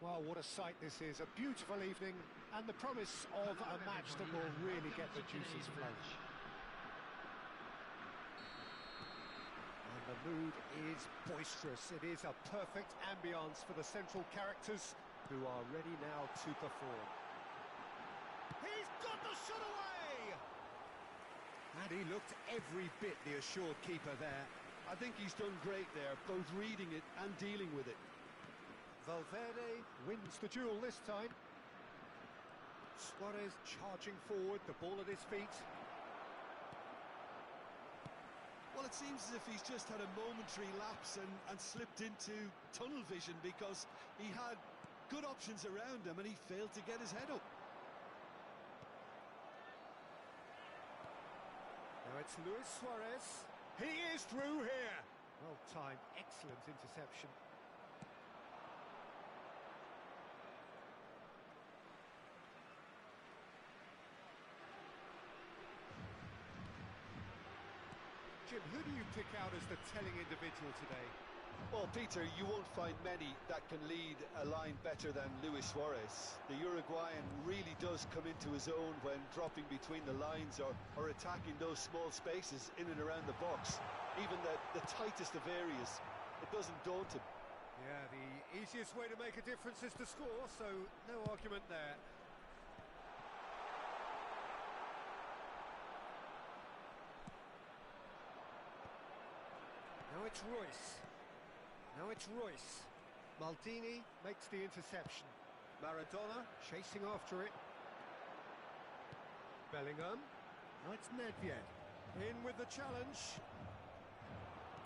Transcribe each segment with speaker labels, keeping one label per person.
Speaker 1: Well, what a sight this is, a beautiful evening, and the promise of a match that will really get the juices flowing. And the mood is boisterous. It is a perfect ambience for the central characters who are ready now to perform. He's got the shot away! And he looked every bit the assured keeper there.
Speaker 2: I think he's done great there, both reading it and dealing with it.
Speaker 1: Valverde wins the duel this time. Suarez charging forward, the ball at his feet.
Speaker 2: Well, it seems as if he's just had a momentary lapse and slipped into tunnel vision, because he had good options around him and he failed to get his head up.
Speaker 1: Now it's Luis Suarez. He is through here. Well timed, excellent interception. Jim, who do you pick out as the telling individual today?
Speaker 2: Well, Peter, you won't find many that can lead a line better than Luis Suarez. The Uruguayan really does come into his own when dropping between the lines or attacking those small spaces in and around the box. Even the tightest of areas, it doesn't daunt him.
Speaker 1: Yeah, the easiest way to make a difference is to score, so no argument there. Now it's Royce. Now it's Royce. Maldini makes the interception. Maradona chasing after it. Bellingham. Now it's Nedved. In with the challenge.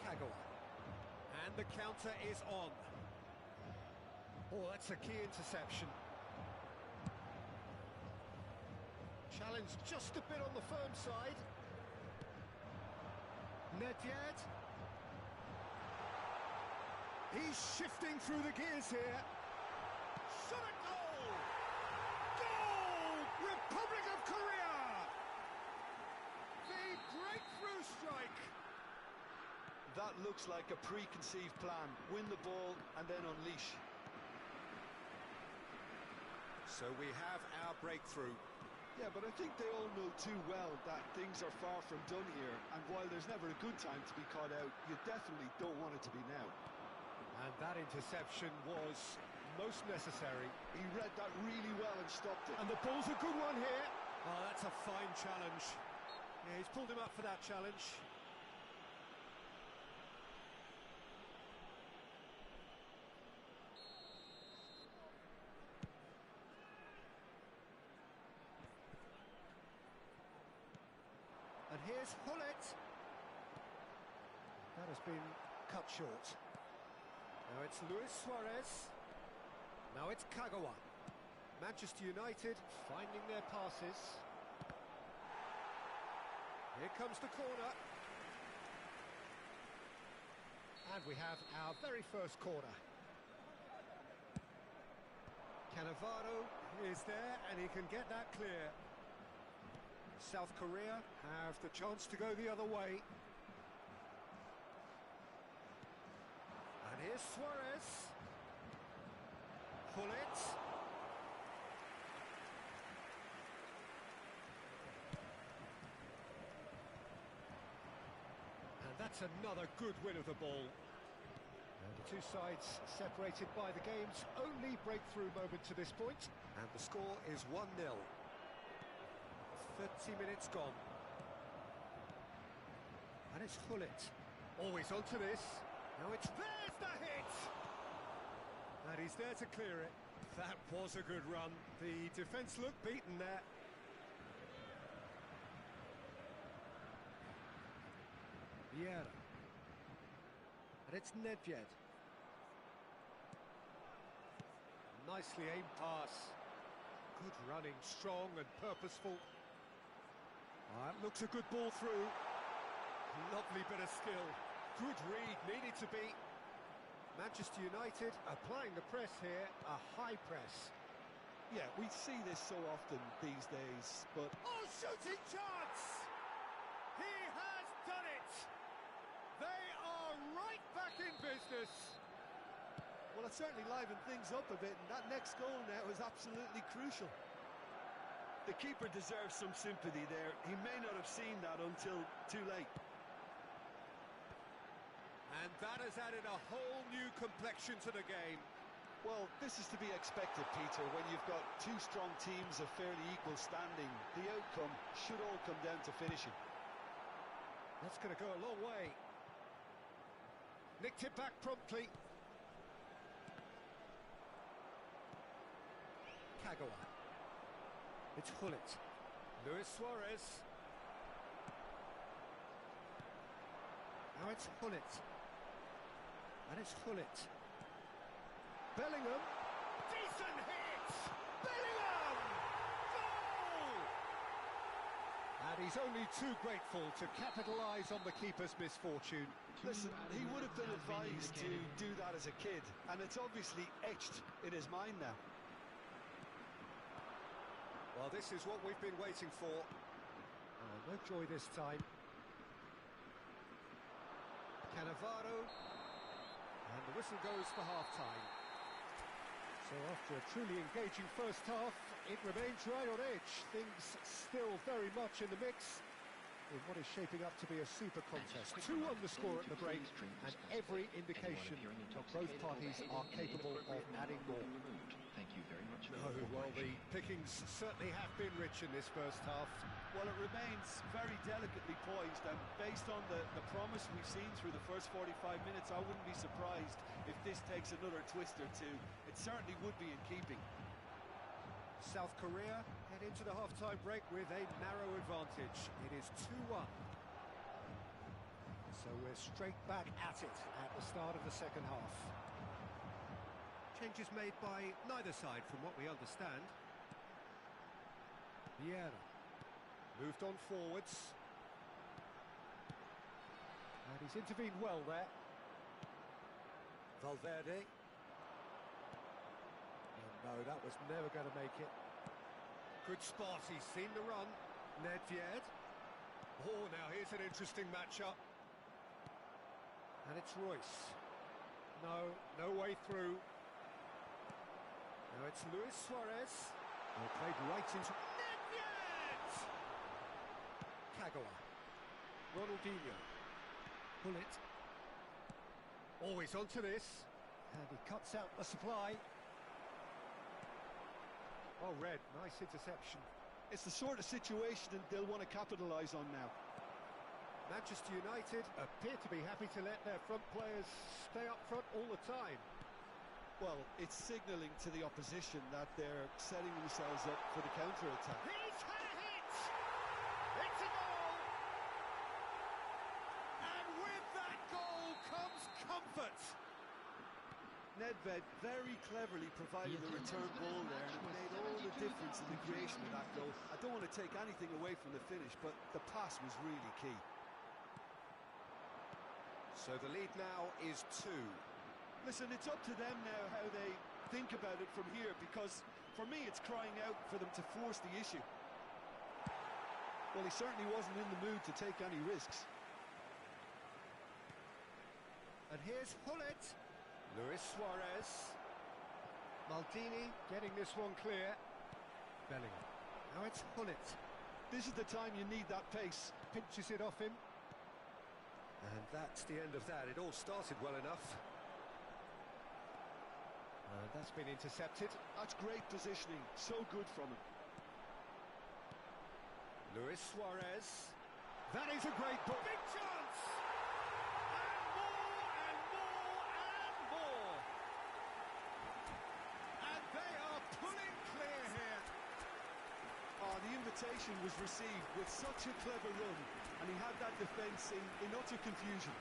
Speaker 1: Kagawa. And the counter is on. Oh, that's a key interception. Challenge just a bit on the firm side. Nedved. He's shifting through the gears here. Shot at goal! Goal! Republic of Korea! The breakthrough strike!
Speaker 2: That looks like a preconceived plan. Win the ball and then unleash.
Speaker 1: So we have our breakthrough.
Speaker 2: Yeah, but I think they all know too well that things are far from done here, and while there's never a good time to be caught out, you definitely don't want it to be now.
Speaker 1: And that interception was most necessary.
Speaker 2: He read that really well and stopped it.
Speaker 1: And the ball's a good one here. Oh, that's a fine challenge. Yeah, he's pulled him up for that challenge. And here's Hullet. That has been cut short. Now it's Luis Suarez. Now it's Kagawa. Manchester United finding their passes. Here comes the corner. And we have our very first corner. Cannavaro is there and he can get that clear. South Korea have the chance to go the other way. And here's Suarez. Hullet. And that's another good win of the ball. And the two sides separated by the game's only breakthrough moment to this point. And the score is 1-0. 30 minutes gone. And it's Hullet. Always onto this. Now it's... There's the hit! And he's there to clear it. That was a good run. The defence looked beaten there. Vieira. And it's Nedved. Nicely aimed pass. Good running, strong and purposeful. That looks a good ball through. Lovely bit of skill. Good read, needed to be. Manchester United applying the press here, a high press.
Speaker 2: Yeah, we see this so often these days, but...
Speaker 1: Oh, shooting chance! He has done it! They are right back in business.
Speaker 2: Well, I Well, certainly livened things up a bit, and that next goal now is absolutely crucial. The keeper deserves some sympathy there. He may not have seen that until too late.
Speaker 1: And that has added a whole new complexion to the game.
Speaker 2: Well, this is to be expected, Peter. When you've got two strong teams of fairly equal standing, the outcome should all come down to finishing.
Speaker 1: That's going to go a long way. Nicked it back promptly. Kagawa. It's Hullet. Luis Suarez. Now it's Hullet. And it's Hullet. Bellingham. Decent hit! Bellingham! Goal! And he's only too grateful to capitalise on the keeper's misfortune.
Speaker 2: Listen, he would have been advised to do that as a kid, and it's obviously etched in his mind now.
Speaker 1: Well, this is what we've been waiting for. No joy this time. Cannavaro. And the whistle goes for half-time. So after a truly engaging first half, it remains right on edge. Things still very much in the mix in what is shaping up to be a super contest. 2 on the score at the break, and every indication both parties are capable of adding more.
Speaker 3: Thank you very much.
Speaker 1: No, well, the pickings certainly have been rich in this first half.
Speaker 2: Well, it remains very delicately poised, and based on the promise we've seen through the first 45 minutes, I wouldn't be surprised if this takes another twist or two. It certainly would be in keeping.
Speaker 1: South Korea head into the half-time break with a narrow advantage. It is 2-1. So we're straight back at it at the start of the second half. Changes made by neither side from what we understand. Vieira moved on forwards. And he's intervened well there. Valverde. No, that was never going to make it. Good spot, he's seen the run. Nedved. Oh, now here's an interesting matchup. And it's Royce. No way through. Now it's Luis Suarez. Played right into Nedved! Kagawa. Ronaldinho. Hullet. Always onto this. And he cuts out the supply. Oh, Red, nice interception.
Speaker 2: It's the sort of situation that they'll want to capitalise on now.
Speaker 1: Manchester United appear to be happy to let their front players stay up front all the time.
Speaker 2: Well, it's signalling to the opposition that they're setting themselves up for the counter-attack.
Speaker 1: He's had a hit! It's a goal! And with that goal comes comfort!
Speaker 2: Nedved very cleverly provided the return ball there, and it made all the difference in the creation of that goal. I don't want to take anything away from the finish, but the pass was really key.
Speaker 1: So the lead now is 2.
Speaker 2: Listen, it's up to them now how they think about it from here, because for me it's crying out for them to force the issue. Well, he certainly wasn't in the mood to take any risks.
Speaker 1: And here's Hullet. Luis Suarez. Maldini getting this one clear. Bellingham. Now it's Hullet.
Speaker 2: This is the time you need that pace.
Speaker 1: Pinches it off him. And that's the end of that. It all started well enough. And that's been intercepted.
Speaker 2: That's great positioning. So good from him.
Speaker 1: Luis Suarez. That is a great ball. Big chance!
Speaker 2: The invitation was received with such a clever run, and he had that defence in utter confusion.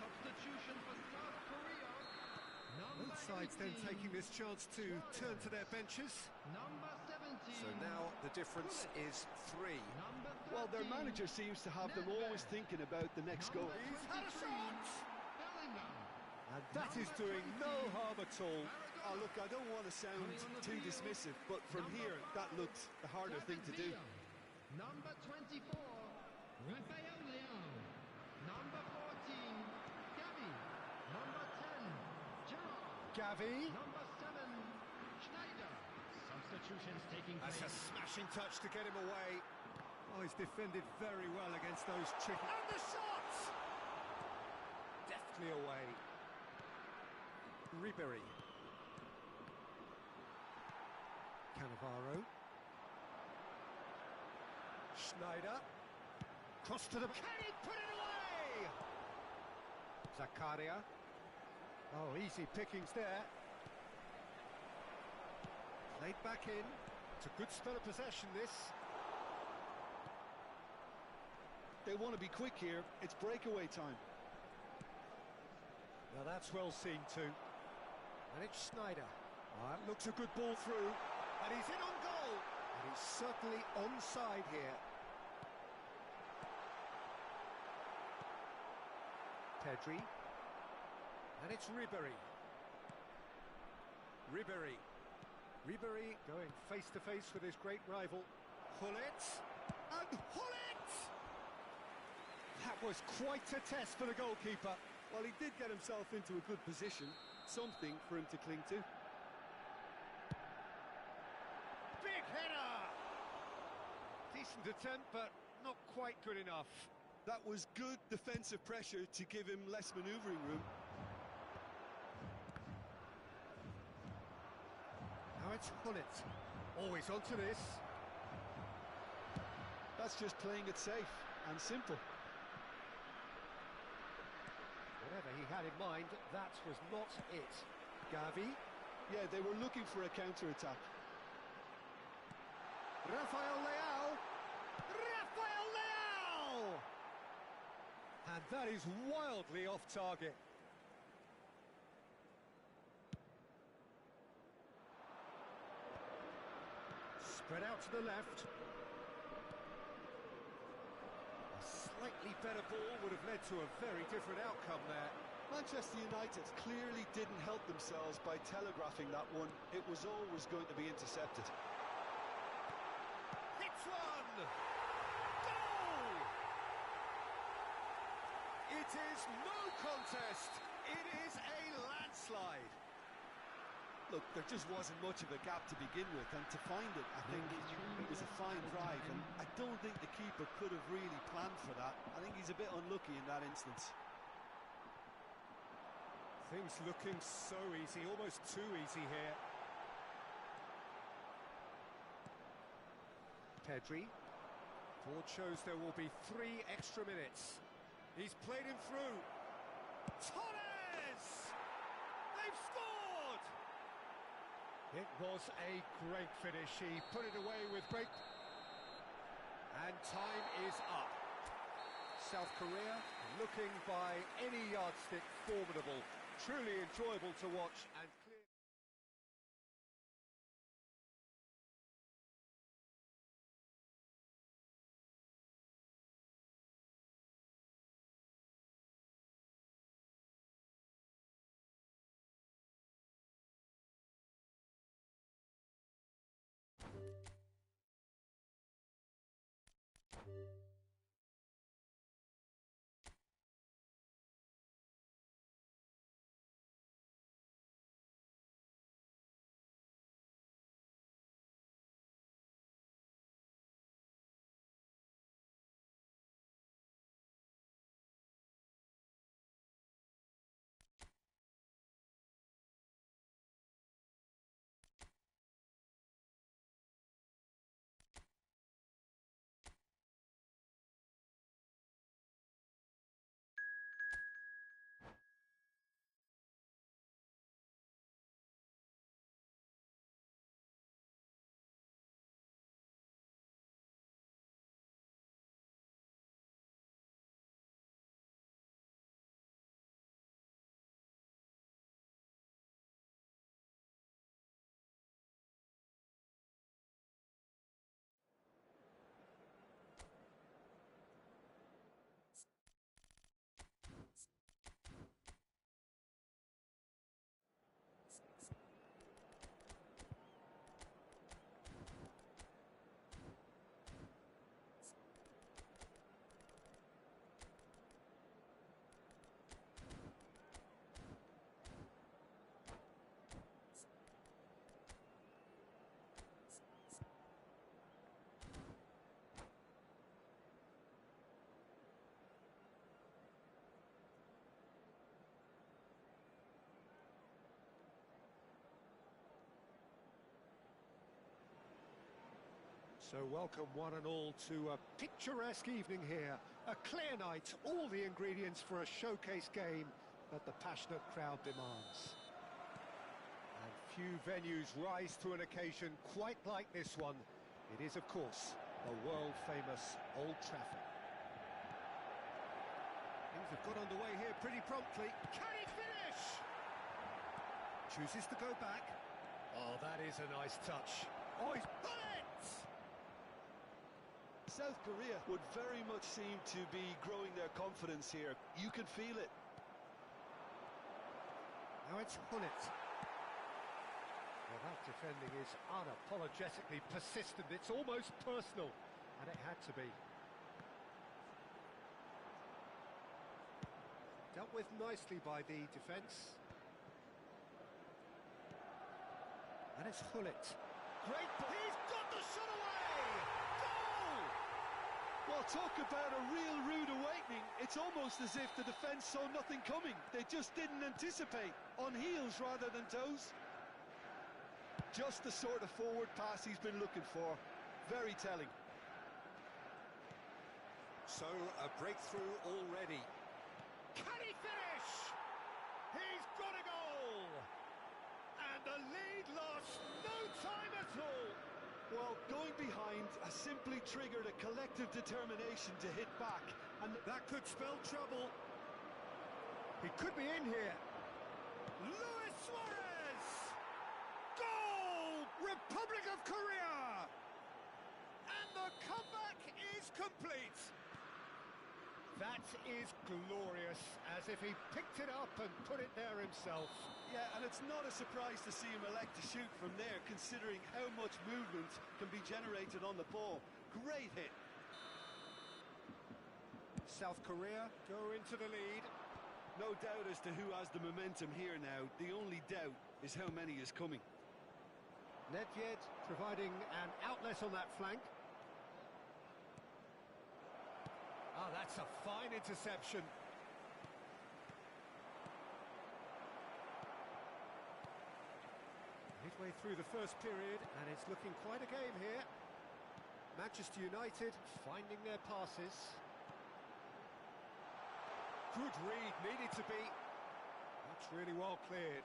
Speaker 3: Substitution for South Korea.
Speaker 1: Both sides then taking this chance to turn to their benches.
Speaker 3: Number 17.
Speaker 1: So now the difference is 3.
Speaker 2: Well, their manager seems to have them always thinking about the next goal.
Speaker 1: He's had a shot!
Speaker 3: Bellingham.
Speaker 1: And that is doing no harm at all.
Speaker 2: Oh, look, I don't want to sound too dismissive, but from here, that looked the harder thing to do.
Speaker 3: Number 24, Rafael Leao. Number 14, Gavi. Number 10, Gerrard.
Speaker 1: Gavi.
Speaker 3: Number 7, Schneider. Substitutions taking place.
Speaker 1: That's a smashing touch to get him away. Oh, he's defended very well against those chicken. And the shot! Deftly away. Ribery. Cannavaro. Schneider. Cross to the... Can he put it away? Zakaria. Oh, easy pickings there. Played back in. It's a good spell of possession, this.
Speaker 2: They want to be quick here. It's breakaway time.
Speaker 1: Now that's well seen too. And it's Schneider. It looks a good ball through. And he's in on goal. And he's certainly onside here. Pedri. And it's Ribery. Ribery going face to face with his great rival. Hullet. And Hullet! That was quite a test for the goalkeeper.
Speaker 2: Well, he did get himself into a good position. Something for him to cling to.
Speaker 1: Big header! Decent attempt, but not quite good enough.
Speaker 2: That was good defensive pressure to give him less manoeuvring room.
Speaker 1: Now it's Hullet. Always onto this.
Speaker 2: That's just playing it safe and simple.
Speaker 1: Whatever he had in mind, that was not it. Gavi.
Speaker 2: Yeah, they were looking for a counter-attack.
Speaker 1: Rafael Leao. Rafael Leao! And that is wildly off target. Spread out to the left. A slightly better ball would have led to a very different outcome there.
Speaker 2: Manchester United clearly didn't help themselves by telegraphing that one. It was always going to be intercepted.
Speaker 1: Hits one! Goal! It is no contest. It is a landslide.
Speaker 2: Look, there just wasn't much of a gap to begin with, and to find it, I think it was a fine drive, and I don't think the keeper could have really planned for that. I think he's a bit unlucky in that instance.
Speaker 1: Things looking so easy, almost too easy here. Pedri. Board shows there will be 3 extra minutes. He's played him through. Torres! They've scored! It was a great finish. He put it away with great... And time is up. South Korea looking by any yardstick formidable. Truly enjoyable to watch and So welcome one and all to a picturesque evening here. A clear night, all the ingredients for a showcase game that the passionate crowd demands. And few venues rise to an occasion quite like this one. It is, of course, the world-famous Old Trafford. Things have got underway here pretty promptly. Can he finish? Chooses to go back. Oh, that is a nice touch. Oh, he's done it!
Speaker 2: South Korea would very much seem to be growing their confidence here. You can feel it.
Speaker 1: Now it's Hullet. Well, that defending is unapologetically persistent. It's almost personal, and it had to be. Dealt with nicely by the defence. And it's Hullet. Great ball. He's got the shot away! Goal!
Speaker 2: Well, talk about a real rude awakening. It's almost as if the defence saw nothing coming. They just didn't anticipate. On heels rather than toes. Just the sort of forward pass he's been looking for. Very telling.
Speaker 1: So, a breakthrough already. Can he finish? He's got a goal! And the lead lost no time at all.
Speaker 2: Well, going behind has simply triggered a collective determination to hit back.
Speaker 1: And that could spell trouble. He could be in here. Luis Suarez! Goal! Republic of Korea! And the comeback is complete. That is glorious, as if he picked it up and put it there himself.
Speaker 2: Yeah, and it's not a surprise to see him elect to shoot from there, considering how much movement can be generated on the ball. Great hit.
Speaker 1: South Korea go into the lead.
Speaker 2: No doubt as to who has the momentum here now. The only doubt is how many is coming.
Speaker 1: Nedved providing an outlet on that flank. Ah, that's a fine interception. Midway through the first period, and it's looking quite a game here. Manchester United finding their passes. Good read, needed to be. That's really well cleared.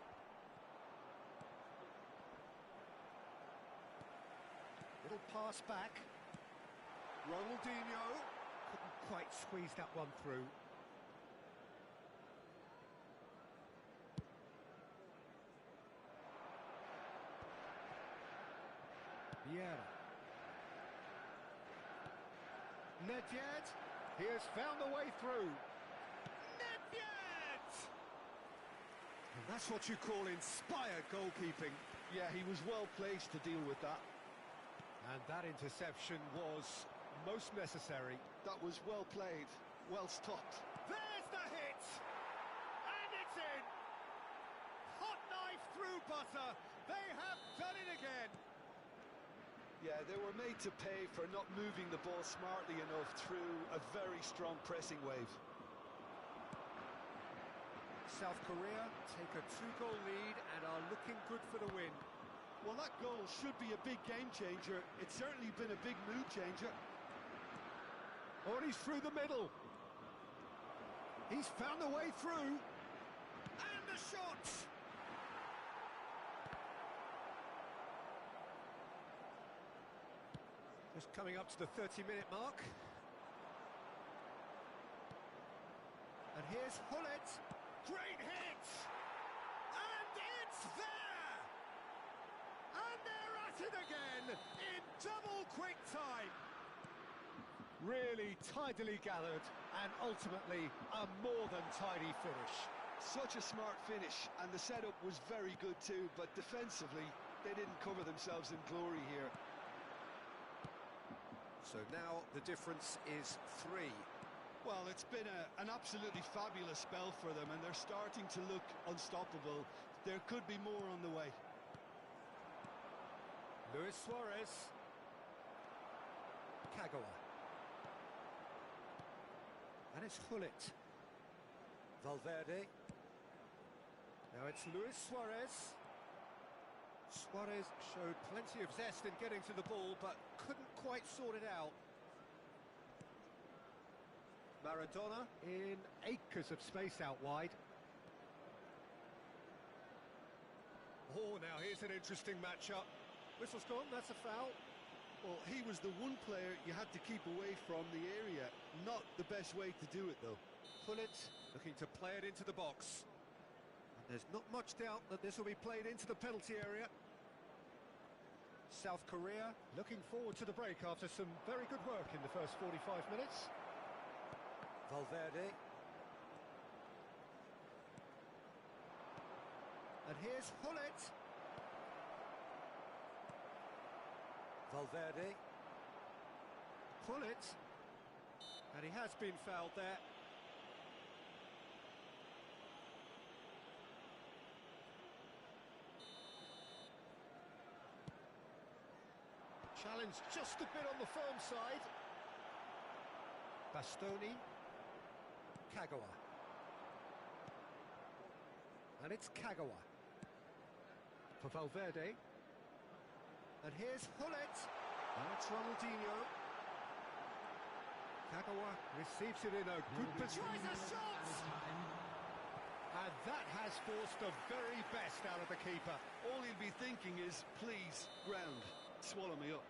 Speaker 1: Little pass back. Ronaldinho couldn't quite squeeze that one through. Vieira. Nedved, he has found a way through. Nedved! And that's what you call inspired goalkeeping.
Speaker 2: Yeah, he was well placed to deal with that.
Speaker 1: And that interception was most necessary.
Speaker 2: That was well played, well stopped.
Speaker 1: There's the hit! And it's in! Hot knife through butter. They have done it again.
Speaker 2: Yeah, they were made to pay for not moving the ball smartly enough through a very strong pressing wave.
Speaker 1: South Korea take a 2-goal lead and are looking good for the win.
Speaker 2: Well, that goal should be a big game changer. It's certainly been a big mood changer.
Speaker 1: Oh, and he's through the middle. He's found a way through. And the shot! Just coming up to the 30-minute mark. And here's Hullet. Great hit! And it's there! And they're at it again in double quick time. Really tidily gathered and ultimately a more than tidy finish.
Speaker 2: Such a smart finish, and the setup was very good too, but defensively they didn't cover themselves in glory here.
Speaker 1: So now the difference is 3.
Speaker 2: Well, it's been an absolutely fabulous spell for them, and they're starting to look unstoppable. There could be more on the way.
Speaker 1: Luis Suarez. Kagawa. And it's Hullet. Valverde. Now it's Luis Suarez. Suarez showed plenty of zest in getting to the ball, but couldn't quite sort it out. Maradona in acres of space out wide. Oh, now here's an interesting matchup. Whistle's gone, that's a foul.
Speaker 2: Well, he was the one player you had to keep away from the area. Not the best way to do it, though.
Speaker 1: Pullet looking to play it into the box. And there's not much doubt that this will be played into the penalty area. South Korea looking forward to the break after some very good work in the first 45 minutes. Valverde. And here's Pullet. Valverde. Pullet. And he has been fouled there. Challenge just a bit on the firm side. Bastoni. Kagawa. And it's Kagawa. For Valverde. And here's Pullet. That's Ronaldinho. Kagawa receives it in a good position. Tries a shot! And that has forced the very best out of the keeper.
Speaker 2: All he'll be thinking is, please, ground, swallow me up.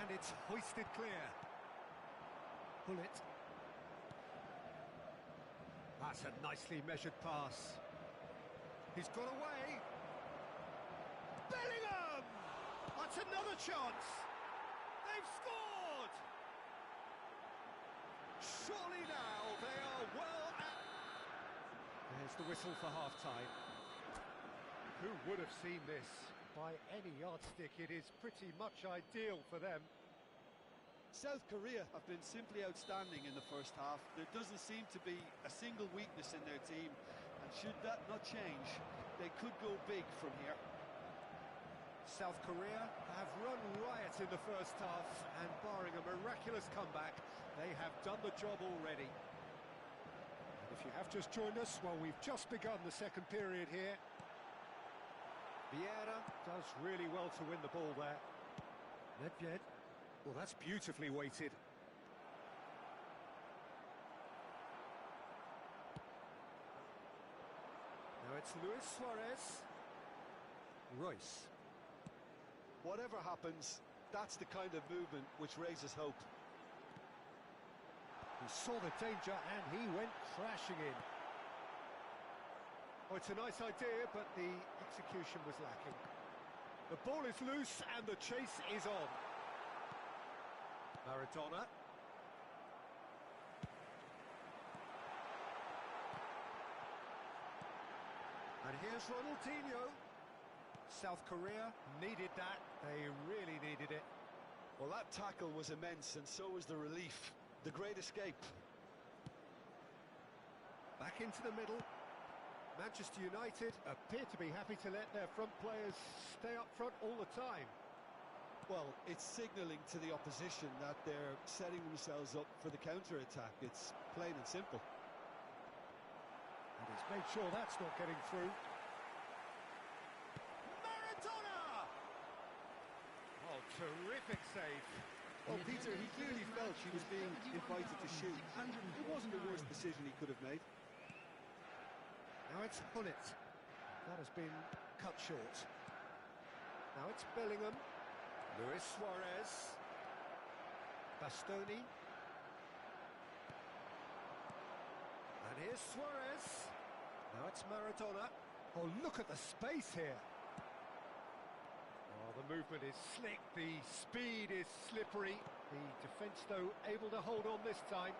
Speaker 1: And it's hoisted clear. Pullet. That's a nicely measured pass. He's got away. Bellingham! That's another chance. They've scored! Surely now they are well at... There's the whistle for half-time. Who would have seen this? By any yardstick, it is pretty much ideal for them.
Speaker 2: South Korea have been simply outstanding in the first half. There doesn't seem to be a single weakness in their team, and should that not change, they could go big from here.
Speaker 1: South Korea have run riot in the first half, and barring a miraculous comeback, they have done the job already. And if you have just joined us, well, we've just begun the second period here. Vieira does really well to win the ball there. Nedved. Well, that's beautifully weighted. Now it's Luis Suarez. Royce.
Speaker 2: Whatever happens, that's the kind of movement which raises hope.
Speaker 1: He saw the danger and he went crashing in. Oh, it's a nice idea, but the execution was lacking. The ball is loose and the chase is on. Maradona. And here's Ronaldinho. South Korea needed that. They really needed it.
Speaker 2: Well, that tackle was immense, and so was the relief. The great escape.
Speaker 1: Back into the middle. Manchester United appear to be happy to let their front players stay up front all the time.
Speaker 2: Well, it's signalling to the opposition that they're setting themselves up for the counter-attack. It's plain and simple.
Speaker 1: And he's made sure that's not getting through. Maradona! Oh, terrific save.
Speaker 2: Well, Peter, he clearly felt he was being invited to shoot, and it wasn't the worst decision he could have made.
Speaker 1: Now it's Pullet. That has been cut short. Now it's Bellingham. Luis Suarez. Bastoni. And here's Suarez. Now it's Maradona. Oh, look at the space here. Oh, the movement is slick, the speed is slippery. The defence, though, able to hold on this time.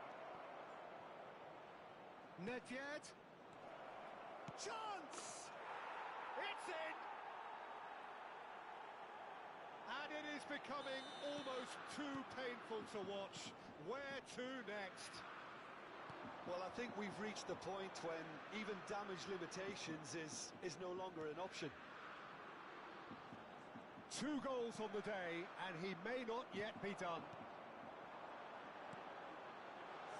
Speaker 1: Nedved. Chance! It's in! And it is becoming almost too painful to watch. Where to next?
Speaker 2: Well, I think we've reached the point when even damage limitations is no longer an option.
Speaker 1: 2 goals on the day, and he may not yet be done.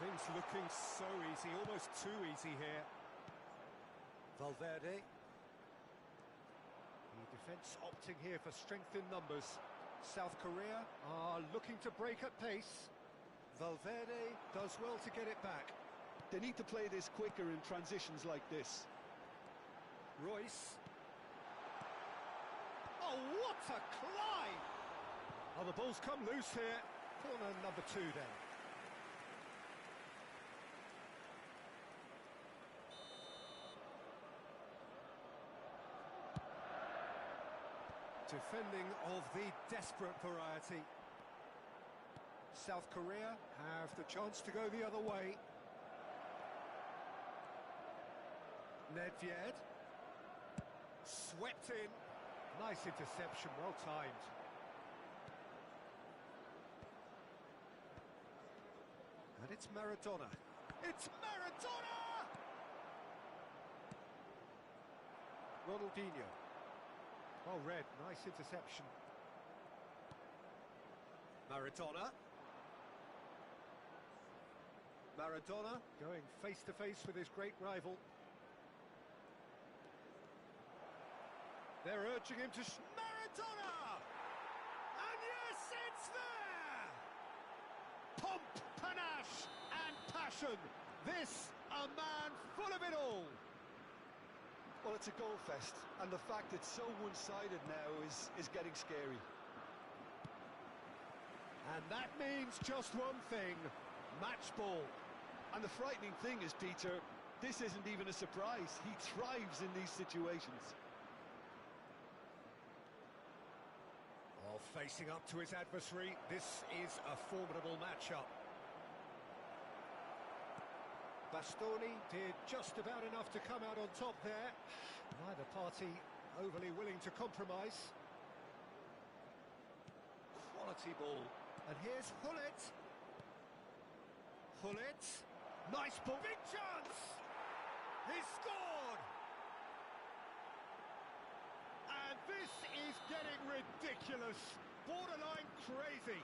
Speaker 1: Things looking so easy, almost too easy here. Valverde. The defence opting here for strength in numbers. South Korea are looking to break at pace. Valverde does well to get it back.
Speaker 2: They need to play this quicker in transitions like this.
Speaker 1: Royce. Oh, what a climb! Oh, the ball's come loose here. Corner number 2 then. Defending of the desperate variety. South Korea have the chance to go the other way. Nedved. Swept in. Nice interception, well timed. And it's Maradona. It's Maradona! Ronaldinho. Well read, nice interception. Maradona. Maradona going face to face with his great rival. They're urging him to... Maradona! And yes, it's there! Pomp, panache and passion. This, a man full of it all.
Speaker 2: Well, it's a goal fest, and the fact it's so one-sided now is getting scary.
Speaker 1: And that means just one thing, match ball.
Speaker 2: And the frightening thing is, Peter, this isn't even a surprise. He thrives in these situations.
Speaker 1: While facing up to his adversary, this is a formidable matchup. Bastoni did just about enough to come out on top there. Neither party overly willing to compromise. Quality ball. And here's Hullet. Hullet. Nice ball. Big chance! He scored! And this is getting ridiculous. Borderline crazy.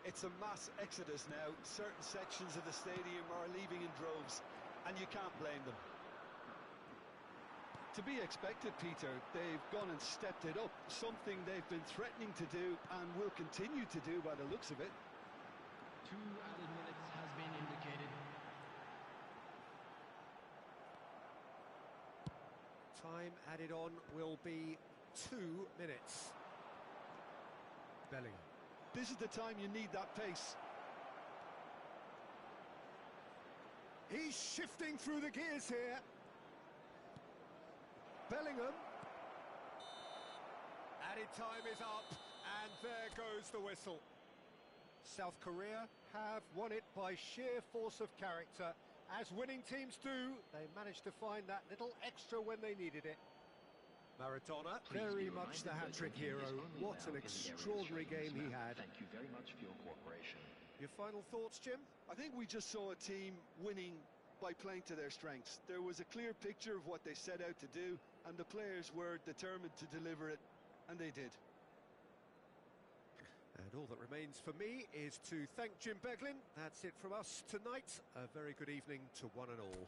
Speaker 2: It's a mass exodus now. Certain sections of the stadium are leaving in droves, and you can't blame them. To be expected, Peter. They've gone and stepped it up, something they've been threatening to do and will continue to do by the looks of it.
Speaker 3: 2 added minutes has been indicated.
Speaker 1: Time added on will be 2 minutes. Bellingham.
Speaker 2: This is the time you need that pace.
Speaker 1: He's shifting through the gears here. Bellingham. Added time is up, and there goes the whistle. South Korea have won it by sheer force of character. As winning teams do, they managed to find that little extra when they needed it. Maradona, very much the hat-trick hero. What an extraordinary game he had.
Speaker 4: Thank you very much for your cooperation.
Speaker 1: Your final thoughts, Jim?
Speaker 2: I think we just saw a team winning by playing to their strengths. There was a clear picture of what they set out to do, and the players were determined to deliver it, and they did.
Speaker 1: And all that remains for me is to thank Jim Beglin. That's it from us tonight. A very good evening to one and all.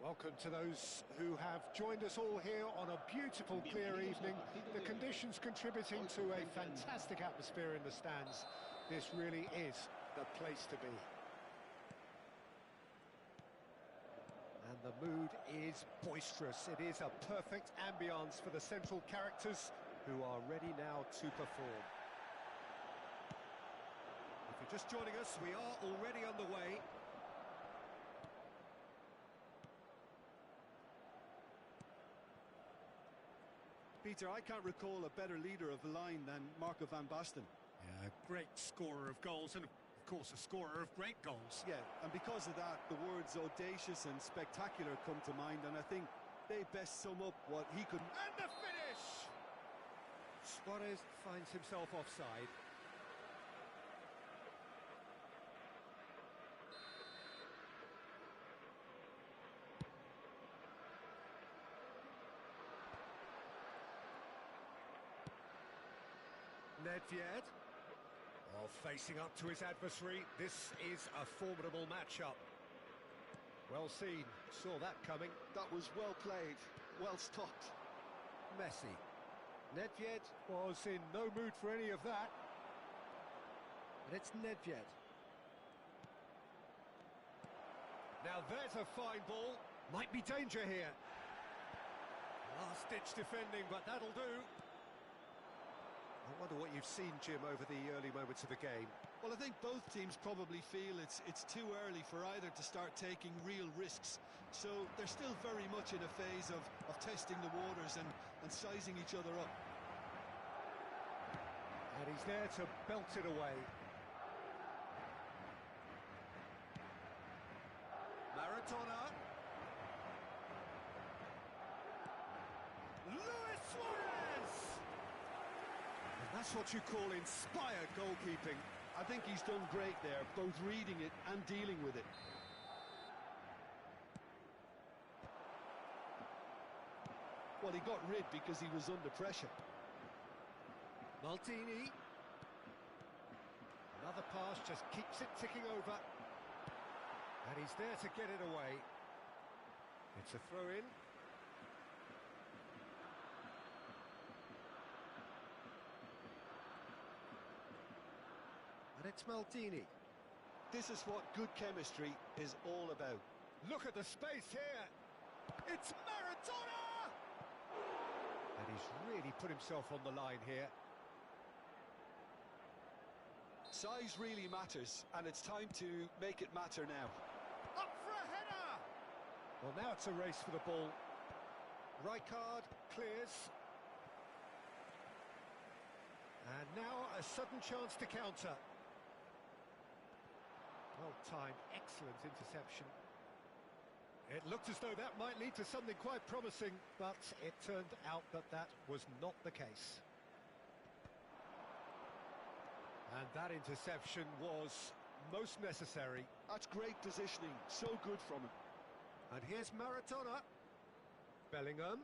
Speaker 1: Welcome to those who have joined us all here on a beautiful, clear evening. The conditions contributing to a fantastic atmosphere in the stands. This really is the place to be. And the mood is boisterous. It is a perfect ambience for the central characters who are ready now to perform. If you're just joining us, we are already underway.
Speaker 2: Peter, I can't recall a better leader of the line than Marco van Basten.
Speaker 1: Yeah, great scorer of goals and, of course, a scorer of great goals.
Speaker 2: Yeah, and because of that, the words audacious and spectacular come to mind, and I think they best sum up what he could...
Speaker 1: And the finish! Suarez finds himself offside. Nedved. Oh, facing up to his adversary. This is a formidable matchup. Well seen. Saw that coming.
Speaker 2: That was well played, well stopped.
Speaker 1: Messi. Nedved was in no mood for any of that. And it's Nedved. Now there's a fine ball. Might be danger here. Last-ditch defending, but that'll do. I wonder what you've seen, Jim, over the early moments of the game.
Speaker 2: Well, I think both teams probably feel it's too early for either to start taking real risks. So they're still very much in a phase of testing the waters and sizing each other up.
Speaker 1: And he's there to belt it away. Maradona. Luis Suarez! And that's what you call inspired goalkeeping.
Speaker 2: I think he's done great there, both reading it and dealing with it. Well, he got rid because he was under pressure.
Speaker 1: Maldini. Another pass just keeps it ticking over. And he's there to get it away. It's a throw-in. And it's Maldini.
Speaker 2: This is what good chemistry is all about.
Speaker 1: Look at the space here. It's Maradona! And he's really put himself on the line here.
Speaker 2: Size really matters, and it's time to make it matter now.
Speaker 1: Up for a header! Well, now it's a race for the ball. Rijkaard clears. And now a sudden chance to counter. Well-timed, excellent interception. It looked as though that might lead to something quite promising, but it turned out that that was not the case. And that interception was most necessary.
Speaker 2: That's great positioning, so good from him.
Speaker 1: And here's Maradona. Bellingham.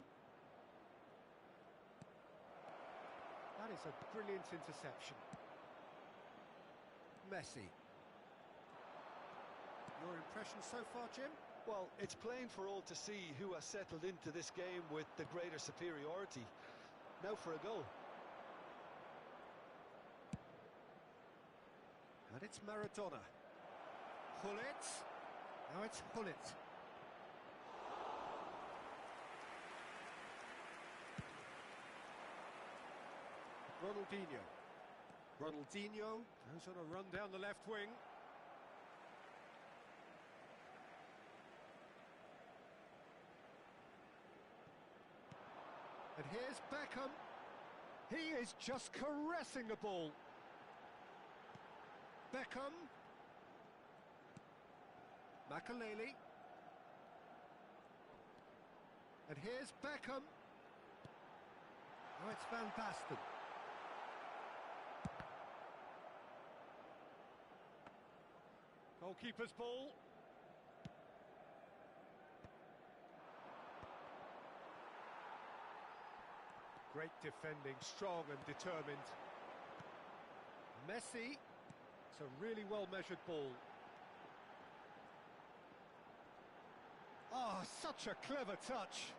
Speaker 1: That is a brilliant interception. Messi. Your impression so far, Jim?
Speaker 2: Well, it's plain for all to see who has settled into this game with the greater superiority. Now for a goal.
Speaker 1: And it's Maradona. Hullet. Now it's Hullet. Ronaldinho. Ronaldinho goes on a run down the left wing. And here's Beckham. He is just caressing the ball. Beckham. Makelele. And here's Beckham. Oh, it's Van Basten. Goalkeeper's ball. Great defending, strong and determined. Messi. It's a really well-measured ball. Ah, Ah, such a clever touch.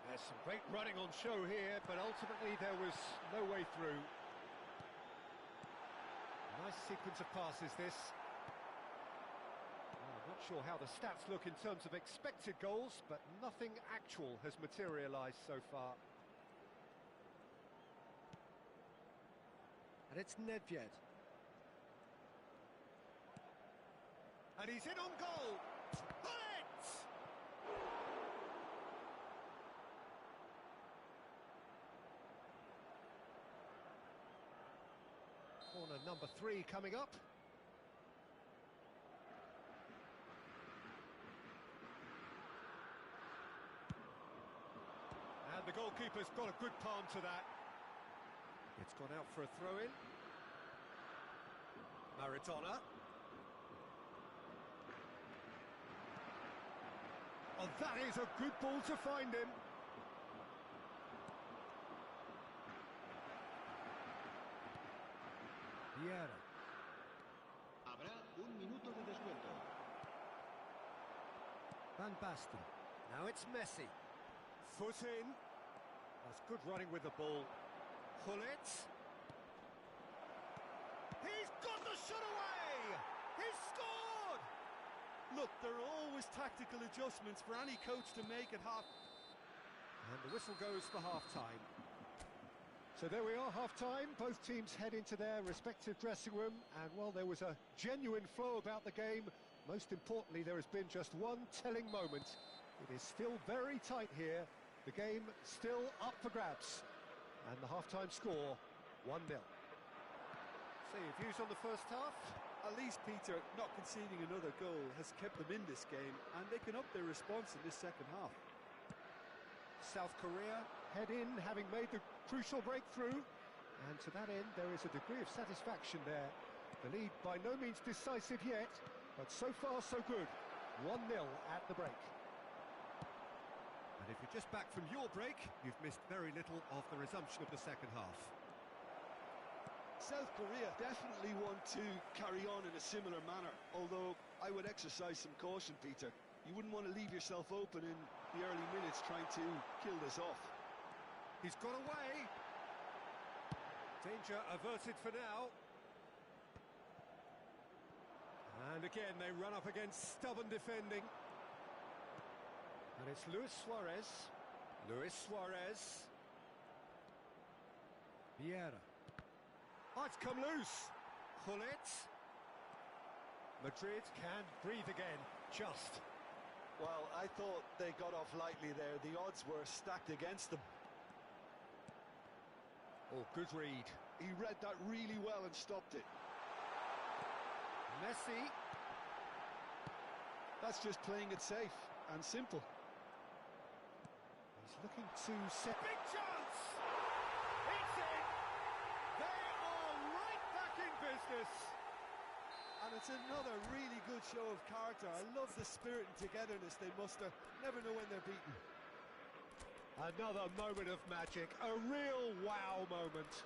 Speaker 1: There's some great running on show here, but ultimately there was no way through. Nice sequence of passes, this. Well, I'm not sure how the stats look in terms of expected goals, but nothing actual has materialised so far. And it's Nedved. And he's in on goal! Bullet! Corner number 3 coming up. And the goalkeeper's got a good palm to that. It's gone out for a throw-in. Maradona. Oh, that is a good ball to find him. Vieira.
Speaker 3: Habrá un minuto de descuento.
Speaker 1: Van Basten. Now it's Messi. Foot in. That's good running with the ball. Gullit. He's got the shot away! He's scored!
Speaker 2: Look, there are always tactical adjustments for any coach to make at half.
Speaker 1: And the whistle goes for half-time. So there we are, half-time. Both teams head into their respective dressing room, and while there was a genuine flow about the game, most importantly, there has been just one telling moment. It is still very tight here. The game still up for grabs. And the half-time score, 1-0. So your views on the first half?
Speaker 2: At least, Peter, not conceding another goal has kept them in this game, and they can up their response in this second half.
Speaker 1: South Korea head in, having made the crucial breakthrough. And to that end, there is a degree of satisfaction there. The lead by no means decisive yet, but so far so good. 1-0 at the break. And if you're just back from your break, you've missed very little of the resumption of the second half.
Speaker 2: South Korea definitely want to carry on in a similar manner, although I would exercise some caution, Peter. You wouldn't want to leave yourself open in the early minutes trying to kill this off.
Speaker 1: He's got away. Danger averted for now. And again, they run up against stubborn defending. And it's Luis Suarez. Luis Suarez. Vieira. Oh, it's come loose. Gullit. Madrid can breathe again, just.
Speaker 2: Well, I thought they got off lightly there. The odds were stacked against them.
Speaker 1: Oh, good read.
Speaker 2: He read that really well and stopped it.
Speaker 1: Messi.
Speaker 2: That's just playing it safe and simple.
Speaker 1: He's looking to set... Big chance! It's in! They are right back in business!
Speaker 2: And it's another really good show of character. I love the spirit and togetherness they muster. Never know when they're beaten.
Speaker 1: Another moment of magic, a real wow moment.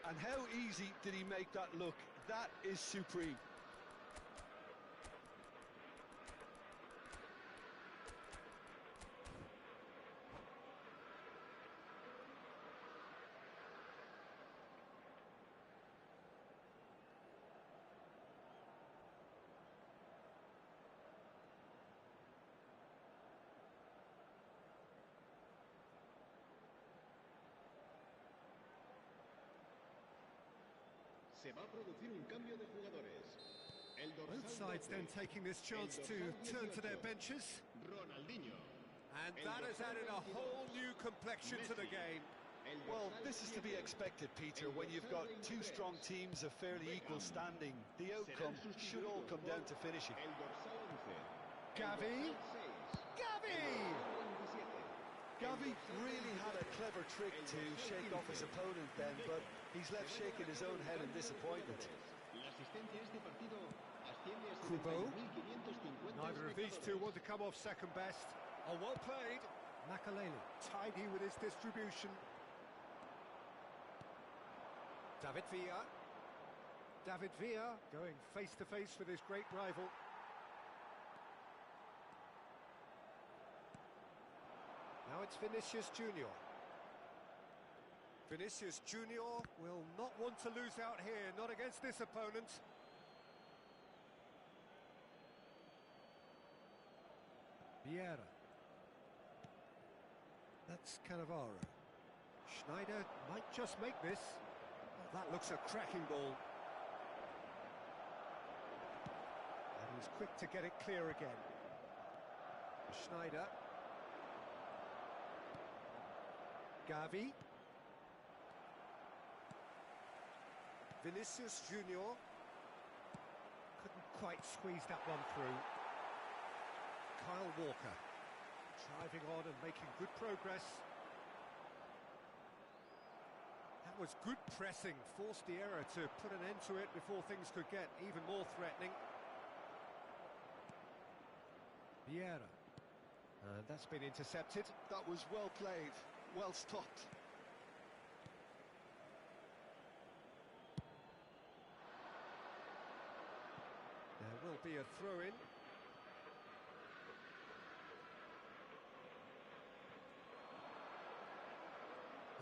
Speaker 2: And how easy did he make that look? That is supreme.
Speaker 3: Se va a producir un cambio de jugadores. El dorsal
Speaker 1: Both sides
Speaker 3: 12,
Speaker 1: then taking this chance to turn to their benches.
Speaker 3: Ronaldinho.
Speaker 1: And that has added a whole new complexion to the game.
Speaker 2: Well, this is to be expected, Peter, when you've got two strong teams of fairly equal standing. The outcome should all come down to finishing.
Speaker 3: El dorsal 11.
Speaker 1: Gavi. Gavi!
Speaker 2: Gavi really had a clever trick to shake off his opponent then, but he's left shaking his own head in disappointment.
Speaker 1: Kubo. Neither of these two want to come off second best. Oh, well played. Makaleli, tidy with his distribution. David Villa. David Villa going face-to-face with his great rival. Now it's Vinicius Junior. Vinicius Junior will not want to lose out here, not against this opponent. Vieira. That's Cannavaro. Schneider might just make this. Oh, that looks a cracking ball. And he's quick to get it clear again. Schneider. Gavi. Vinicius Junior. Couldn't quite squeeze that one through. Kyle Walker. Driving on and making good progress. That was good pressing, forced the error to put an end to it before things could get even more threatening. Vieira. And that's been intercepted.
Speaker 2: That was well played, well stopped.
Speaker 1: There will be a throw-in.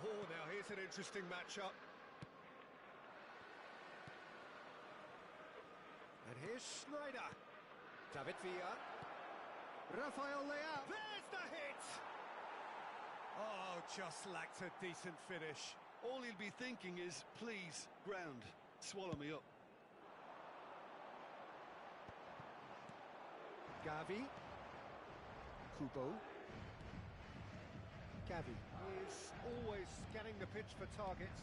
Speaker 1: Oh, now here's an interesting matchup. And here's Schneider. David Villa. Rafael Leao. There's the hit! Oh, just lacked a decent finish.
Speaker 2: All he'll be thinking is, please, ground, swallow me up.
Speaker 1: Gavi. Kubo. Gavi is always scanning the pitch for targets.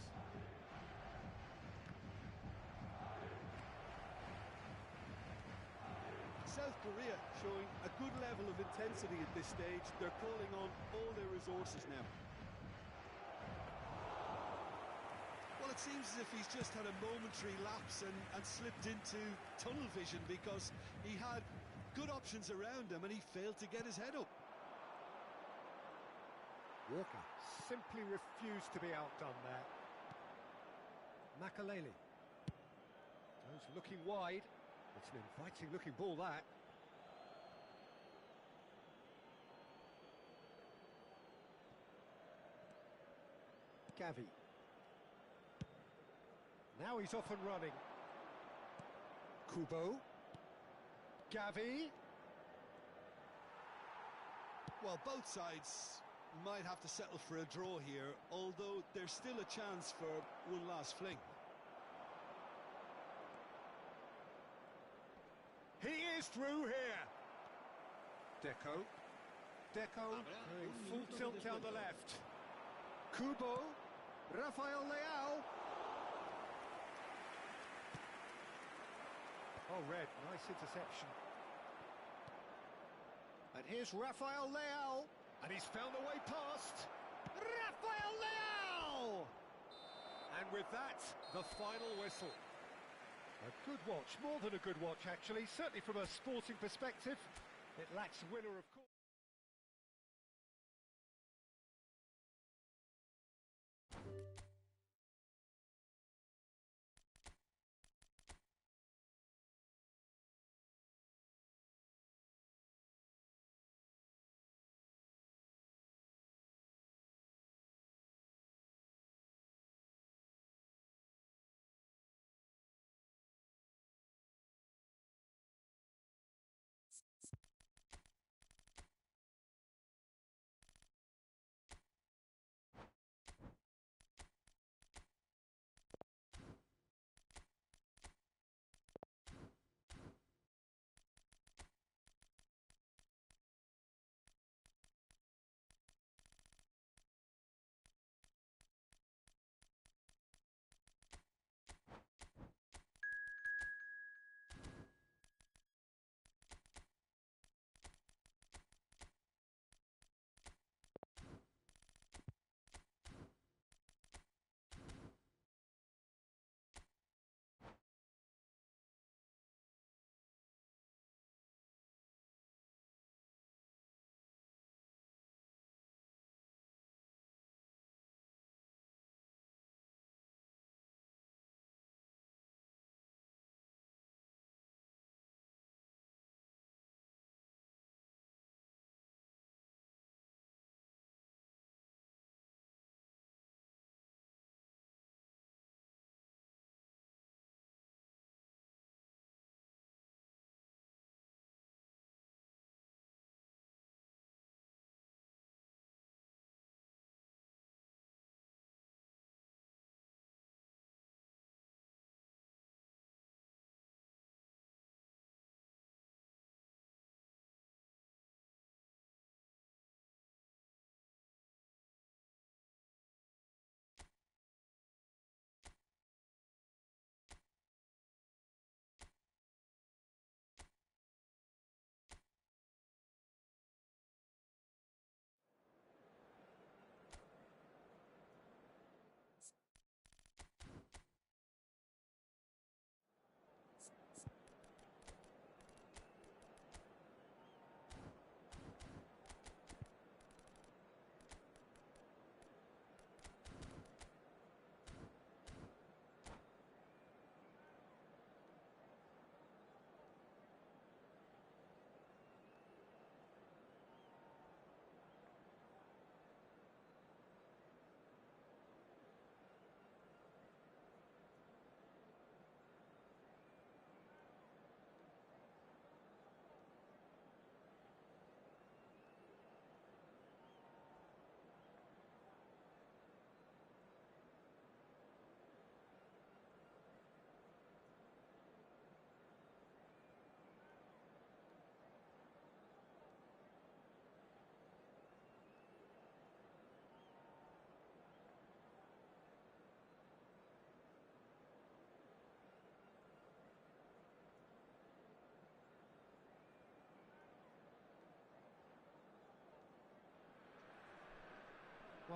Speaker 2: South Korea showing a good level of intensity at this stage. They're calling on all their resources now. Well, it seems as if he's just had a momentary lapse and slipped into tunnel vision, because he had good options around him and he failed to get his head up.
Speaker 1: Walker simply refused to be outdone there. Makaleli. Goes looking wide. It's an inviting looking ball, that. Gavi. Now he's off and running. Kubo. Gavi.
Speaker 2: Well, both sides might have to settle for a draw here, although there's still a chance for one last fling.
Speaker 1: He is through here. Deco. Deco going full tilt down the left. Kubo. Rafael Leao. Oh, red. Nice interception. And here's Rafael Leao. And he's found a way past. Rafael Leao! And with that, the final whistle. A good watch, more than a good watch actually, certainly from a sporting perspective. It lacks winner, of course.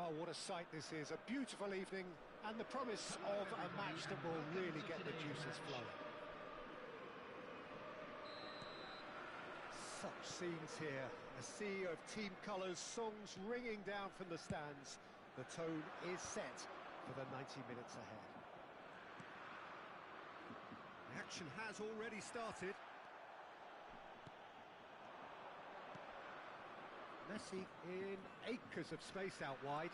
Speaker 1: Oh, what a sight this is. A beautiful evening and the promise of a match that will really get the juices flowing. Such scenes here. A sea of team colours, songs ringing down from the stands. The tone is set for the 90 minutes ahead. The action has already started. Messi in acres of space out wide.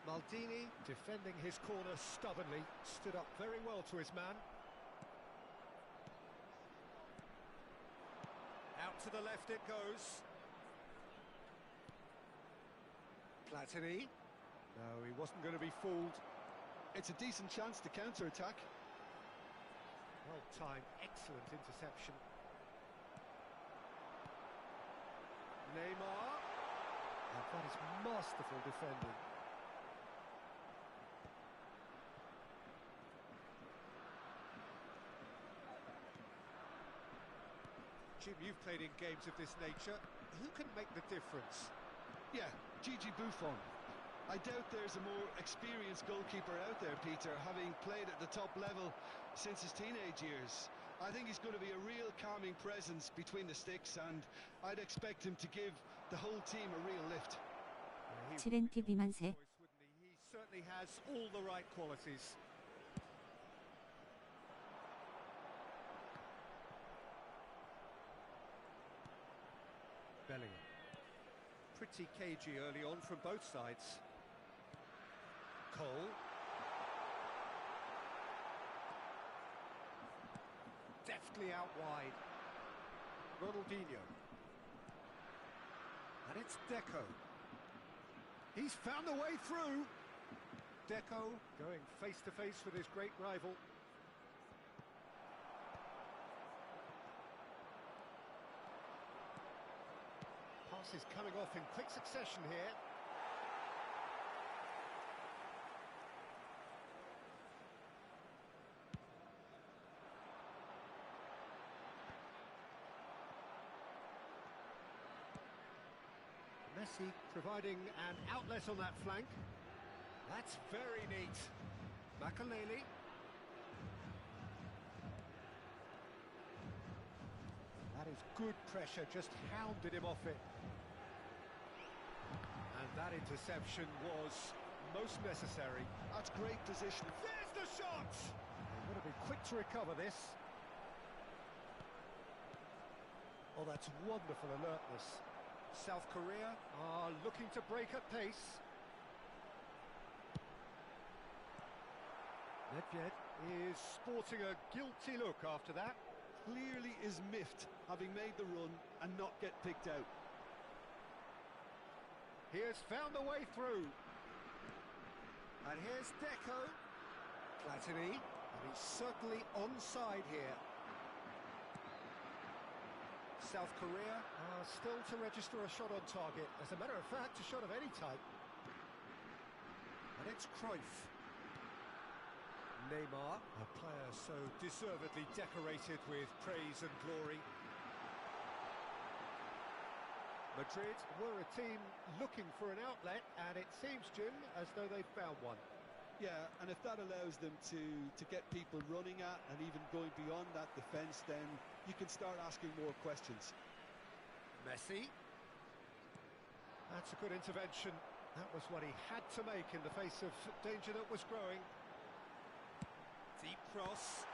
Speaker 1: Maldini defending his corner stubbornly, stood up very well to his man. Out to the left it goes. Platini. No, he wasn't going to be fooled.
Speaker 2: It's a decent chance to counter-attack.
Speaker 1: Well-timed, excellent interception. Neymar. And that is masterful defending. Jim, you've played in games of this nature. Who can make the difference?
Speaker 2: Yeah, Gigi Buffon. I doubt there's a more experienced goalkeeper out there, Peter, having played at the top level since his teenage years. I think he's going to be a real calming presence between the sticks, and I'd expect him to give the whole team a real lift.
Speaker 5: TNT 비만세.
Speaker 1: He certainly has all the right qualities. Bellingham. Pretty cagey early on from both sides. Cole. Deftly out wide. Ronaldinho. And it's Deco. He's found a way through. Deco going face to face with his great rival. Passes coming off in quick succession here. Messi providing an outlet on that flank. That's very neat. Makaleli. That is good pressure, just hounded him off it. And that interception was most necessary.
Speaker 2: That's great position.
Speaker 1: There's the shot! They've got to be quick to recover this. Oh, that's wonderful alertness. South Korea are looking to break at pace. Nedved is sporting a guilty look after that.
Speaker 2: Clearly is miffed, having made the run and not get picked out.
Speaker 1: He has found a way through. And here's Deco. Platini, and he's certainly onside here. South Korea are still to register a shot on target. As a matter of fact, a shot of any type. And it's Cruyff. Neymar, a player so deservedly decorated with praise and glory. Madrid were a team looking for an outlet, and it seems, Jim, as though they've found one.
Speaker 2: Yeah, and if that allows them to get people running at and even going beyond that defence, then you can start asking more questions.
Speaker 1: Messi. That's a good intervention. That was what he had to make in the face of danger that was growing. Deep cross.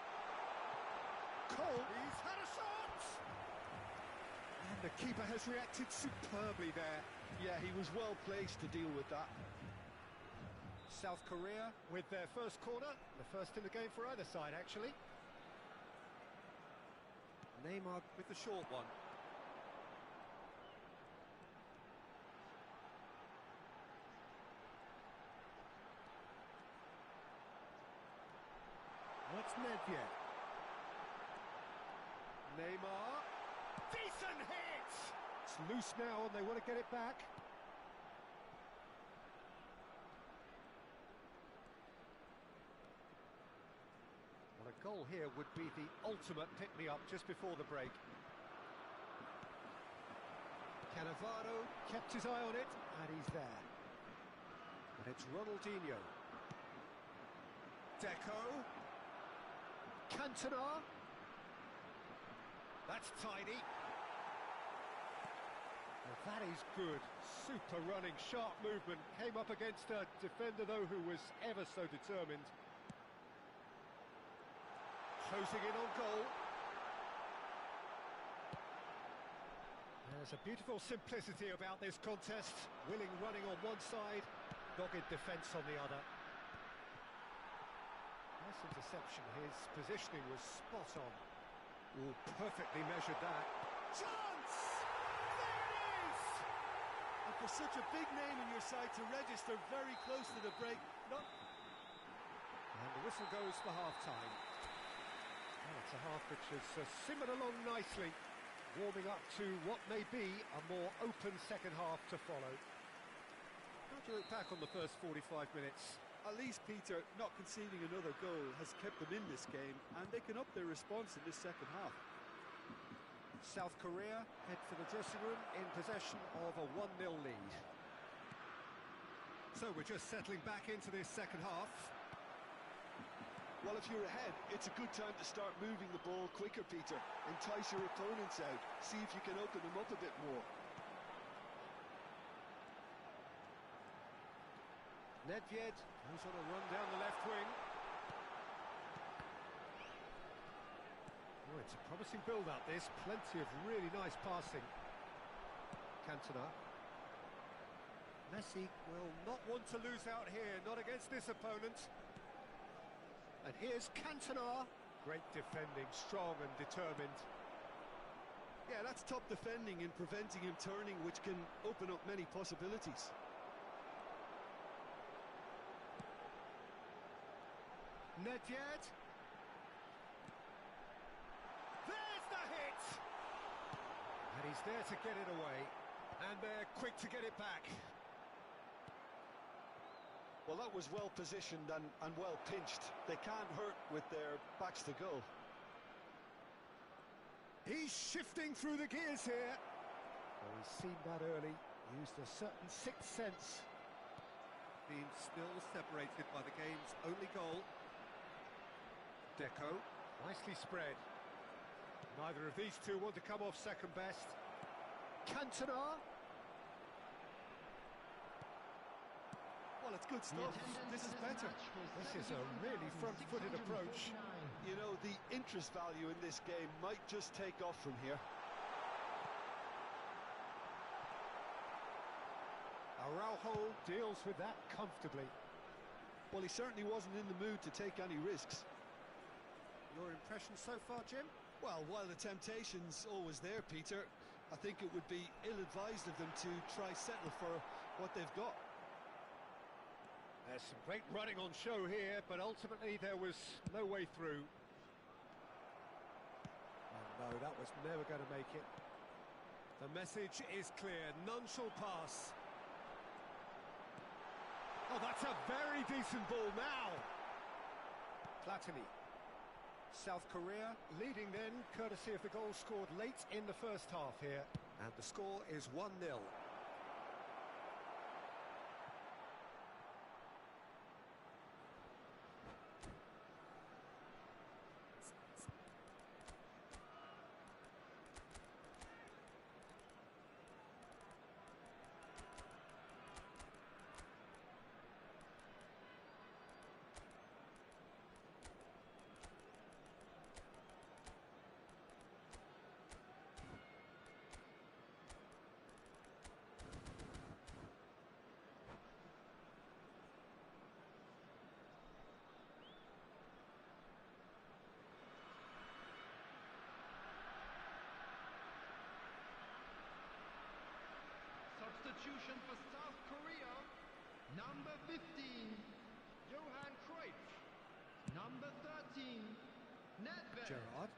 Speaker 1: Cole, he's had a shot! And the keeper has reacted superbly there.
Speaker 2: Yeah, he was well placed to deal with that.
Speaker 1: South Korea with their first corner, the first in the game for either side, actually. Neymar with the short one. That's Nedved. Neymar. Decent hit! It's loose now and they want to get it back. Well, a goal here would be the ultimate pick-me-up just before the break. Cannavaro kept his eye on it, and he's there. And it's Ronaldinho. Deco. Cantona. That's tidy. Well, that is good. Super running, sharp movement. Came up against a defender, though, who was ever so determined. Closing in on goal. There's a beautiful simplicity about this contest. Willing running on one side, dogged defence on the other. Nice interception. His positioning was spot on. Oh, perfectly measured that. Chance! There it is!
Speaker 2: And for such a big name in your side to register very close to the break, not...
Speaker 1: And the whistle goes for half-time. Well, it's a half which has simmered along nicely, warming up to what may be a more open second half to follow. How do you look back on the first 45 minutes?
Speaker 2: At least, Peter, not conceding another goal has kept them in this game, and they can up their response in this second half.
Speaker 1: South Korea head for the dressing room in possession of a 1-0 lead. So we're just settling back into this second half.
Speaker 2: Well, if you're ahead, it's a good time to start moving the ball quicker, Peter. Entice your opponents out. See if you can open them up a bit more.
Speaker 1: Nedved goes on a run down the left wing. Oh, it's a promising build-up, this. Plenty of really nice passing. Cantona. Messi will not want to lose out here, not against this opponent. And here's Cantona. Great defending, strong and determined.
Speaker 2: Yeah, that's top defending and preventing him turning, which can open up many possibilities.
Speaker 1: Nedved. There's the hit! And he's there to get it away. And they're quick to get it back.
Speaker 2: Well, that was well positioned and well pinched. They can't hurt with their backs to goal.
Speaker 1: He's shifting through the gears here. Well, he's seen that early, used a certain sixth sense. Being still separated by the game's only goal. Deco, nicely spread. Neither of these two want to come off second best. Cantona.
Speaker 2: Well, it's good stuff. This is better.
Speaker 1: This is a really front-footed approach.
Speaker 2: You know, the interest value in this game might just take off from here.
Speaker 1: Araujo deals with that comfortably.
Speaker 2: Well, he certainly wasn't in the mood to take any risks.
Speaker 1: Your impression so far, Jim?
Speaker 2: Well, while the temptation's always there, Peter, I think it would be ill-advised of them to try settle for what they've got.
Speaker 1: There's some great running on show here, but ultimately there was no way through. Oh no, that was never going to make it. The message is clear, none shall pass. Oh, that's a very decent ball now. Platini. South Korea leading then, courtesy of the goal scored late in the first half here. And the score is 1-0.
Speaker 3: Substitution for South Korea, number 15, Johan Cruyff, number 13, Nedved,
Speaker 1: Gerrard.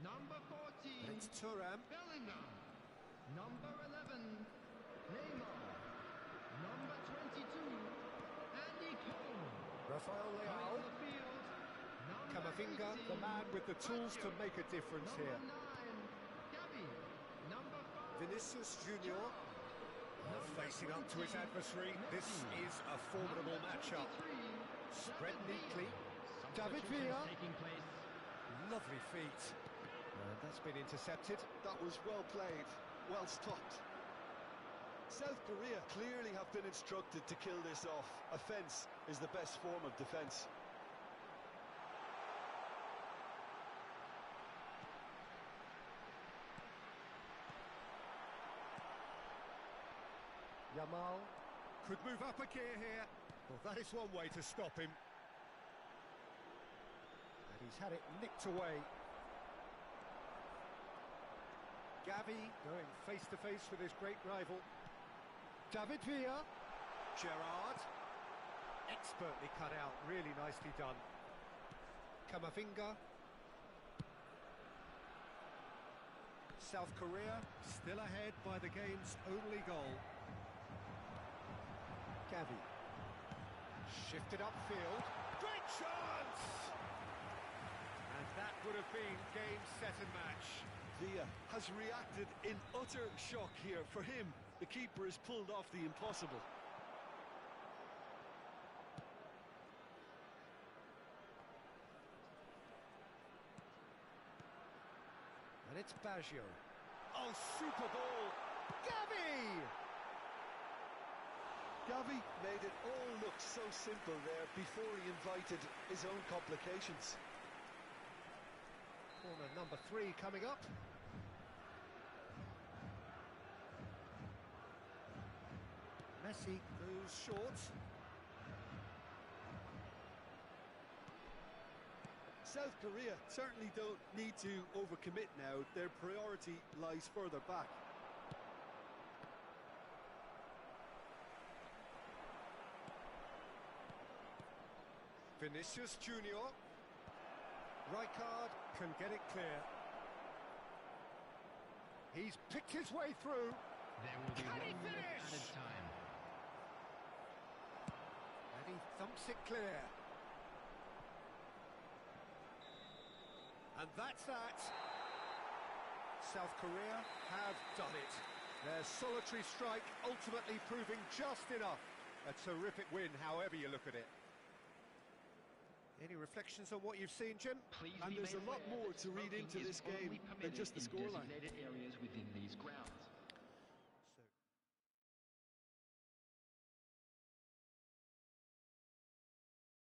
Speaker 3: number 14,
Speaker 1: It's Thuram.
Speaker 3: Bellingham, number 11, Neymar, number 22, Andy Cole,
Speaker 1: Rafael
Speaker 3: coming
Speaker 1: Leao.
Speaker 3: on the field, number
Speaker 1: Camavinga, the
Speaker 3: 18,
Speaker 1: man with the tools to make a difference
Speaker 3: number
Speaker 1: here.
Speaker 3: 9, Gavi, number 5,
Speaker 1: Vinicius Junior. Facing up to his adversary, this is a formidable matchup. Spread neatly. David Villa.
Speaker 3: Taking place.
Speaker 1: Lovely feet. And that's been intercepted.
Speaker 2: That was well played, well stopped. South Korea clearly have been instructed to kill this off. Offence is the best form of defence.
Speaker 1: Yamal could move up a gear here. Well, that is one way to stop him. And he's had it nicked away. Gavi going face-to-face with his great rival. David Villa. Gerrard. Expertly cut out, really nicely done. Kamavinga. South Korea still ahead by the game's only goal. Gavi. Shifted upfield. Great chance! And that would have been game, set and match.
Speaker 2: Villa has reacted in utter shock here. For him, the keeper has pulled off the impossible.
Speaker 1: And it's Baggio. Oh, super ball! Gavi!
Speaker 2: Gavi made it all look so simple there before he invited his own complications.
Speaker 1: Corner number 3 coming up. Messi goes short.
Speaker 2: South Korea certainly don't need to overcommit now. Their priority lies further back.
Speaker 1: Vinicius Junior. Rijkaard can get it clear. He's picked his way through.
Speaker 3: There will be
Speaker 1: Can he
Speaker 3: 1 minute
Speaker 1: finish?
Speaker 3: added time.
Speaker 1: And he thumps it clear. And that's that. South Korea have done it. Their solitary strike ultimately proving just enough. A terrific win, however you look at it. Any reflections on what you've seen, Jim?
Speaker 3: Please
Speaker 2: And
Speaker 3: be
Speaker 2: there's
Speaker 3: made
Speaker 2: a lot
Speaker 3: aware
Speaker 2: more
Speaker 3: that
Speaker 2: to read
Speaker 3: smoking
Speaker 2: into
Speaker 3: is
Speaker 2: this game
Speaker 3: only
Speaker 2: than
Speaker 3: permitted
Speaker 2: just the
Speaker 3: in
Speaker 2: scoreline.
Speaker 3: designated areas within these grounds.